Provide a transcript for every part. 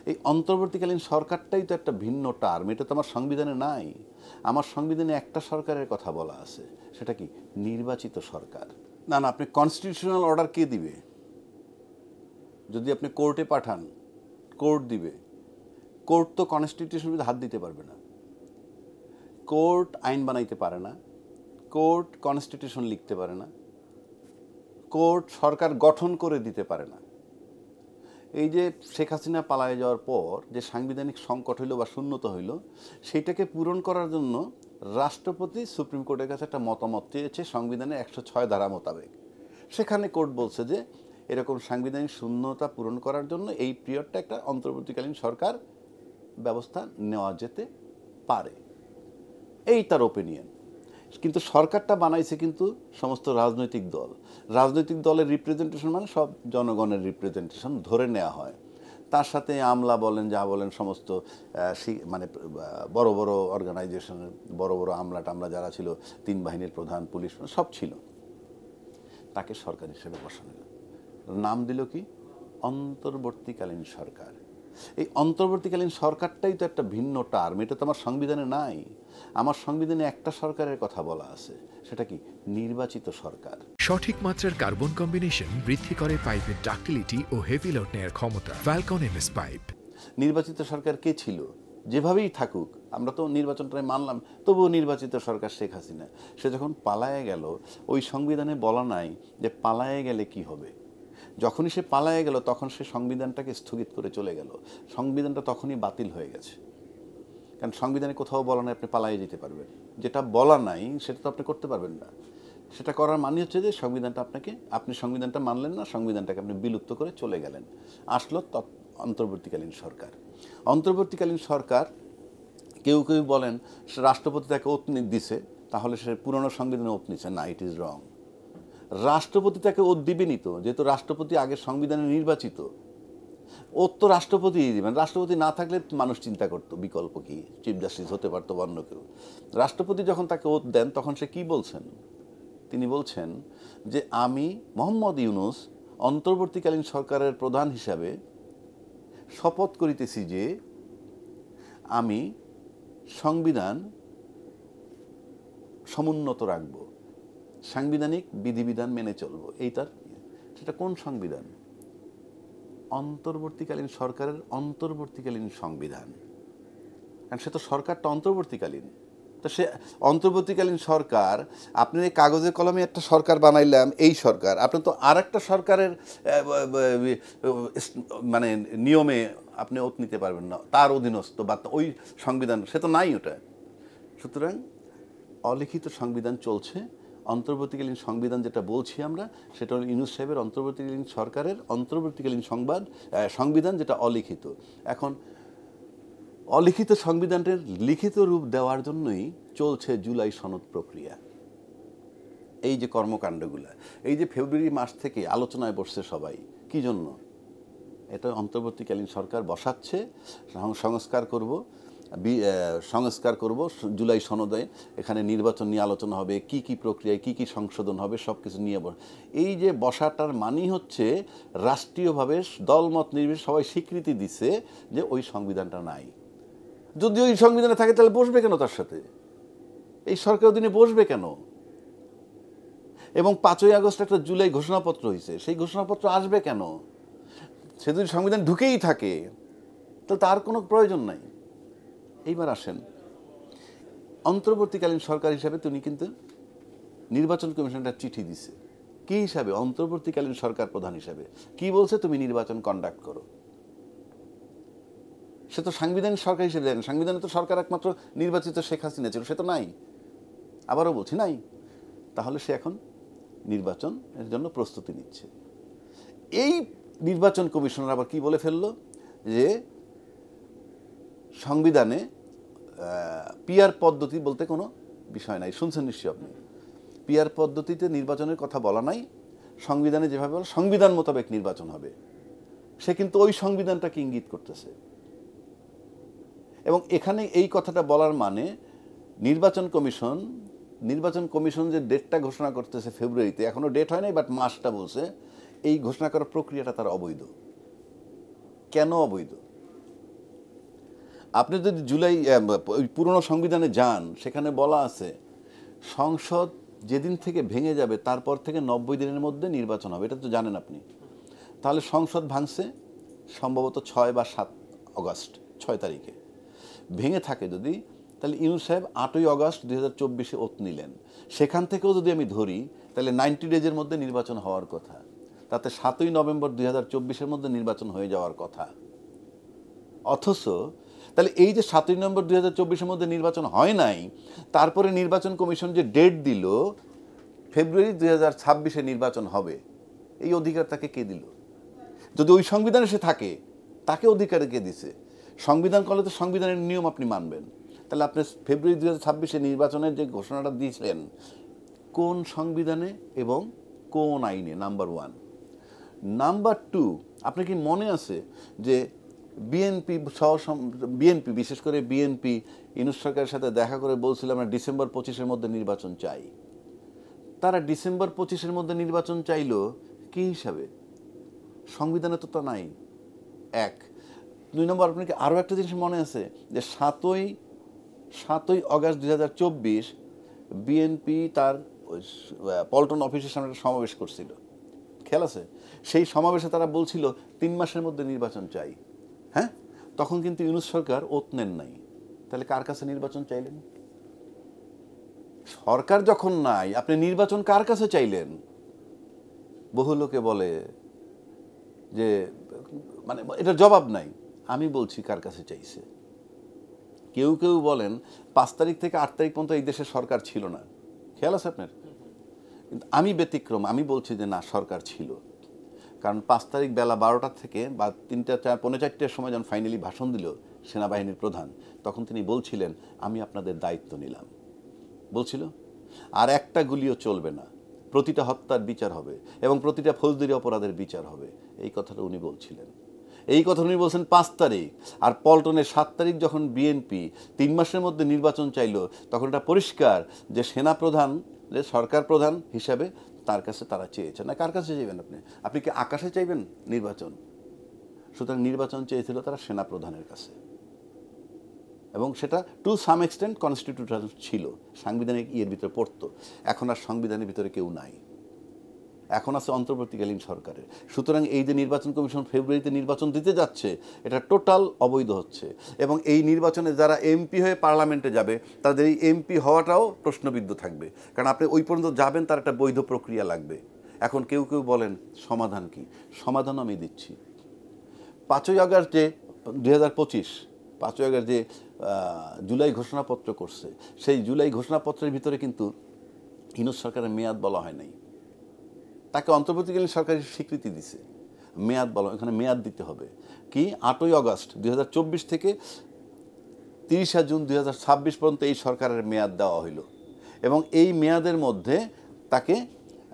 এই অন্তর্বর্তীকালীন সরকারটাই তো একটা ভিন্ন টার্ম, এটা তো আমার সংবিধানে নাই। আমার সংবিধানে একটা সরকারের কথা বলা আছে, সেটা কি নির্বাচিত সরকার। না না, আপনি কনস্টিটিউশনাল অর্ডার কে দিবে? যদি আপনি কোর্টে পাঠান, কোর্ট দিবে। কোর্ট তো কনস্টিটিউশনের হাত দিতে পারবে না। কোর্ট আইন বানাইতে পারে না, কোর্ট কনস্টিটিউশন লিখতে পারে না, কোর্ট সরকার গঠন করে দিতে পারে না। এই যে শেখ হাসিনা পালায়ে যাওয়ার পর যে সাংবিধানিক সংকট হইল বা শূন্যতা হইল, সেইটাকে পূরণ করার জন্য রাষ্ট্রপতি সুপ্রিম কোর্টের কাছে একটা মতামত চেয়েছে সংবিধানের 106 ধারা মোতাবেক। সেখানে কোর্ট বলছে যে এরকম সাংবিধানিক শূন্যতা পূরণ করার জন্য এই পিরিয়ডটা একটা অন্তর্বর্তীকালীন সরকার ব্যবস্থা নেওয়া যেতে পারে, এই তার ওপিনিয়ন। কিন্তু সরকারটা বানাইছে কিন্তু সমস্ত রাজনৈতিক দল। রাজনৈতিক দলের রিপ্রেজেন্টেশন মানে সব জনগণের রিপ্রেজেন্টেশন ধরে নেওয়া হয়। তার সাথে আমলা বলেন, যা বলেন, সমস্ত মানে বড় বড় অর্গানাইজেশনের বড় বড় আমলা টামলা যারা ছিল, 3 বাহিনীর প্রধান, পুলিশ, সব ছিল। তাকে সরকার হিসেবে বসানো হলো, নাম দিল কি অন্তর্বর্তীকালীন সরকার। এই অন্তর্বর্তীকালীন সরকারটাই তো একটা ভিন্ন টার্ম, এটা তো আমার সংবিধানে নাই। আমার সংবিধানে একটা সরকারের কথা বলা আছে, সেটা কি নির্বাচিত সরকার। সঠিক মাত্রার কার্বন কম্বিনেশন বৃদ্ধি করে পাইপের ডাক্টিলিটি ও হেভি লোড নেয়ার ক্ষমতা। Falcon MS pipe. নির্বাচিত সরকার কে ছিল? যেভাবেই থাকুক, আমরা তো নির্বাচনটাই মানলাম, তবুও নির্বাচিত সরকার শেখ হাসিনা। সে যখন পালায়ে গেল, ওই সংবিধানে বলা নাই যে পালায়ে গেলে কি হবে। যখনই সে পালায়ে গেল তখন সে সংবিধানটাকে স্থগিত করে চলে গেল। সংবিধানটা তখনই বাতিল হয়ে গেছে, কারণ সংবিধানে কোথাও বলা নাই আপনি পালায়ে যেতে পারবেন। যেটা বলা নাই সেটা তো আপনি করতে পারবেন না। সেটা করার মানে হচ্ছে যে সংবিধানটা আপনি সংবিধানটা মানলেন না, সংবিধানটাকে আপনি বিলুপ্ত করে চলে গেলেন। আসলো অন্তর্বর্তীকালীন সরকার। অন্তর্বর্তীকালীন সরকার, কেউ কেউ বলেন রাষ্ট্রপতি তাকে ওত দিছে, তাহলে সে পুরনো সংবিধানে ওত নিচ্ছে। না, ইট ইজ রং। রাষ্ট্রপতি তাকে ওত দিবেনি তো, যেহেতু রাষ্ট্রপতি আগের সংবিধানে নির্বাচিত। ওত তো রাষ্ট্রপতি দিবেন। রাষ্ট্রপতি না থাকলে মানুষ চিন্তা করতো বিকল্প কি, চিফ জাস্টিস হতে পারতো অন্য কেউ। রাষ্ট্রপতি যখন তাকে ওত দেন তখন সে কি বলছেন? তিনি বলছেন যে আমি মোহাম্মদ ইউনূস অন্তর্বর্তীকালীন সরকারের প্রধান হিসাবে শপথ করিতেছি যে আমি সংবিধান সমুন্নত রাখব, সাংবিধানিক বিধিবিধান মেনে চলব। সেটা কোন সংবিধান? অন্তর্বর্তীকালীন সরকারের অন্তর্বর্তীকালীন সংবিধান। কারণ সে তো সরকারটা অন্তর্বর্তীকালীন। তো সে অন্তর্বর্তীকালীন সরকার, আপনি এই কাগজে কলমে একটা সরকার বানাইলাম, এই সরকার, আপনি তো আর একটা সরকারের মানে নিয়মে আপনি ওত নিতে পারবেন না, তার অধীনস্থ বা ওই সংবিধান, সে তো নাই ওটা। সুতরাং অলিখিত সংবিধান চলছে। অন্তর্বর্তীকালীন সংবিধান যেটা বলছি আমরা, সেটা হল ইউনূস সাহেবের অন্তর্বর্তীকালীন সরকারের অন্তর্বর্তীকালীন সংবিধান, যেটা অলিখিত। এখন অলিখিত সংবিধানের লিখিত রূপ দেওয়ার জন্যই চলছে জুলাই সনদ প্রক্রিয়া। এই যে কর্মকাণ্ডগুলো, এই যে ফেব্রুয়ারি মাস থেকে আলোচনায় বসছে সবাই, কি জন্য? এটা অন্তর্বর্তীকালীন সরকার বসাচ্ছে, সংস্কার করব জুলাই সনদে। এখানে নির্বাচন নিয়ে আলোচনা হবে, কি কি প্রক্রিয়ায় কি কি সংশোধন হবে, সব কিছু নিয়ে এই যে বসাটার মানেই হচ্ছে রাষ্ট্রীয়ভাবে দলমত নির্বিশেষে সবাই স্বীকৃতি দিছে যে ওই সংবিধানটা নাই। যদি ওই সংবিধানে থাকে তাহলে বসবে কেন তার সাথে? এই সরকার অধীনে বসবে কেন? এবং 5ই আগস্ট একটা জুলাই ঘোষণাপত্র হয়েছে, সেই ঘোষণাপত্র আসবে কেন? সে যদি সংবিধান ঢুকেই থাকে তাহলে তার কোনো প্রয়োজন নাই। এইবার আসেন, অন্তর্বর্তীকালীন সরকার হিসাবে তিনি কিন্তু নির্বাচন কমিশনটা চিঠি দিছে। কি হিসাবে? অন্তর্বর্তীকালীন সরকার প্রধান হিসাবে। কি বলছে? তুমি নির্বাচন কন্ডাক্ট করো। সে তো সাংবিধানিক সরকার হিসেবে দেন। সংবিধানে তো সরকার একমাত্র নির্বাচিত শেখ হাসিনা ছিল, সে তো নাই। আবারও বলছি, নাই। তাহলে সে এখন নির্বাচনের জন্য প্রস্তুতি নিচ্ছে। এই নির্বাচন কমিশনার আবার কি বলে ফেললো যে সংবিধানে পিআর পদ্ধতি বলতে কোনো বিষয় নাই। শুনছেন নিশ্চয়ই আপনি, পিআর পদ্ধতিতে নির্বাচনের কথা বলা নাই। সংবিধানে যেভাবে বলা সংবিধান মোতাবেক নির্বাচন হবে, সে কিন্তু ওই সংবিধানটাকে ইঙ্গিত করতেছে। এবং এখানে এই কথাটা বলার মানে নির্বাচন কমিশন যে ডেটটা ঘোষণা করতেছে ফেব্রুয়ারিতে, এখনও ডেট হয় নাই, বাট মাসটা বলছে, এই ঘোষণা করার প্রক্রিয়াটা তার অবৈধ। কেন অবৈধ? আপনি যদি জুলাই ওই পুরনো সংবিধানে যান, সেখানে বলা আছে সংসদ যেদিন থেকে ভেঙে যাবে তারপর থেকে 90 দিনের মধ্যে নির্বাচন হবে। এটা তো জানেন আপনি। তাহলে সংসদ ভাঙছে সম্ভবত 6 বা 7 অগস্ট, 6 তারিখে ভেঙে থাকে যদি, তাহলে ইউনূস সাহেব 8ই অগস্ট 2024 ওত নিলেন। সেখান থেকেও যদি আমি ধরি তাহলে 90 ডেজের মধ্যে নির্বাচন হওয়ার কথা, তাতে 7ই নভেম্বর 2024 মধ্যে নির্বাচন হয়ে যাওয়ার কথা। অথচ তাহলে এই যে 7ই নভেম্বর 2024 মধ্যে নির্বাচন হয় নাই, তারপরে নির্বাচন কমিশন যে ডেট দিল ফেব্রুয়ারি 2026 নির্বাচন হবে, এই অধিকার তাকে কে দিল? যদি ওই সংবিধানে সে থাকে, তাকে অধিকার কে দিছে? সংবিধান করলে তো সংবিধানের নিয়ম আপনি মানবেন। তাহলে আপনি ফেব্রুয়ারি 2026 নির্বাচনের যে ঘোষণাটা দিয়েছিলেন কোন সংবিধানে এবং কোন আইনে? নাম্বার 1। নাম্বার 2, আপনার কি মনে আছে যে বিএনপি বিএনপি বিশেষ করে বিএনপি ইউনূস সরকারের সাথে দেখা করে বলছিল আমরা ডিসেম্বর 25 মধ্যে নির্বাচন চাই। তারা ডিসেম্বর 25 মধ্যে নির্বাচন চাইলো কি হিসাবে? সংবিধানে তো তা নাই। 1। 2 নম্বর, আপনার কি আরও একটা জিনিস মনে আছে যে 7ই অগস্ট 2024 বিএনপি তার পল্টন অফিসের সামনে একটা সমাবেশ করছিল, খেয়াল আছে? সেই সমাবেশে তারা বলছিল 3 মাসের মধ্যে নির্বাচন চাই। হ্যাঁ, তখন কিন্তু ইউনূস সরকার ওত নেন নাই। তাহলে কার কাছে নির্বাচন চাইলেন? সরকার যখন নাই, আপনি নির্বাচন কার কাছে চাইলেন? বহু লোকে বলে যে মানে এটার জবাব নাই। আমি বলছি কার কাছে চাইছে। কেউ কেউ বলেন 5 তারিখ থেকে 8 তারিখ পর্যন্ত এই দেশের সরকার ছিল না, খেয়াল আছে আপনার? কিন্তু আমি ব্যতিক্রম, আমি বলছি যে না, সরকার ছিল। কারণ 5 তারিখ বেলা 12টা থেকে বা 3টা, পৌনে 4টার সময় যখন ফাইনালি ভাষণ দিল সেনাবাহিনীর প্রধান, তখন তিনি বলছিলেন আমি আপনাদের দায়িত্ব নিলাম, বলছিল। আর একটা গুলিও চলবে না, প্রতিটা হত্যার বিচার হবে এবং প্রতিটা ফৌজদারি অপরাধের বিচার হবে, এই কথাটা উনি বলছিলেন। এই কথা উনি বলছেন 5 তারিখ। আর পল্টনের 7 তারিখ যখন বিএনপি 3 মাসের মধ্যে নির্বাচন চাইলো, তখন এটা পরিষ্কার যে সেনাপ্রধান, যে সরকার প্রধান হিসাবে তার কাছে তারা চেয়েছেন। না, কার কাছে চাইবেন আপনি? আপনি কি আকাশে চাইবেন নির্বাচন? সুতরাং নির্বাচন চেয়েছিল তারা সেনাপ্রধানের কাছে, এবং সেটা টু সাম এক্সটেন্ট কনস্টিটিউশন ছিল, সাংবিধানিক ইয়ের ভিতরে পড়তো। এখন আর সংবিধানের ভিতরে কেউ নাই, এখন আছে অন্তর্বর্তীকালীন সরকারের। সুতরাং এই যে নির্বাচন কমিশন ফেব্রুয়ারিতে নির্বাচন দিতে যাচ্ছে, এটা টোটাল অবৈধ হচ্ছে। এবং এই নির্বাচনে যারা এমপি হয়ে পার্লামেন্টে যাবে, তাদের এই এমপি হওয়াটাও প্রশ্নবিদ্ধ থাকবে, কারণ আপনি ওই পর্যন্ত যাবেন, তার একটা বৈধ প্রক্রিয়া লাগবে। এখন কেউ কেউ বলেন সমাধান কি? সমাধান আমি দিচ্ছি। 5ই আগস্ট যে 2025, 5ই আগস্ট যে জুলাই ঘোষণাপত্র করছে, সেই জুলাই ঘোষণাপত্রের ভিতরে কিন্তু ইউনূস সরকারের মেয়াদ বলা হয় নাই। তাকে অন্তর্বর্তীকালীন সরকারের স্বীকৃতি দিছে, মেয়াদ বলা, এখানে মেয়াদ দিতে হবে কি? 8ই অগস্ট 2024 থেকে 30 জুন 2026 পর্যন্ত এই সরকারের মেয়াদ দেওয়া হইল, এবং এই মেয়াদের মধ্যে তাকে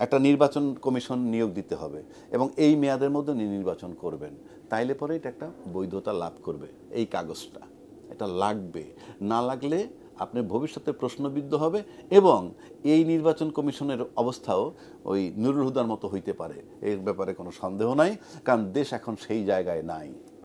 একটা নির্বাচন কমিশন নিয়োগ দিতে হবে, এবং এই মেয়াদের মধ্যে নির্বাচন করবেন। তাইলে পরে এটা একটা বৈধতা লাভ করবে। এই কাগজটা এটা লাগবে, না লাগলে আপনি ভবিষ্যতে প্রশ্নবিদ্ধ হবে, এবং এই নির্বাচন কমিশনের অবস্থাও ওই নুরুল হুদার মতো হইতে পারে, এর ব্যাপারে কোনো সন্দেহ নাই, কারণ দেশ এখন সেই জায়গায় নাই।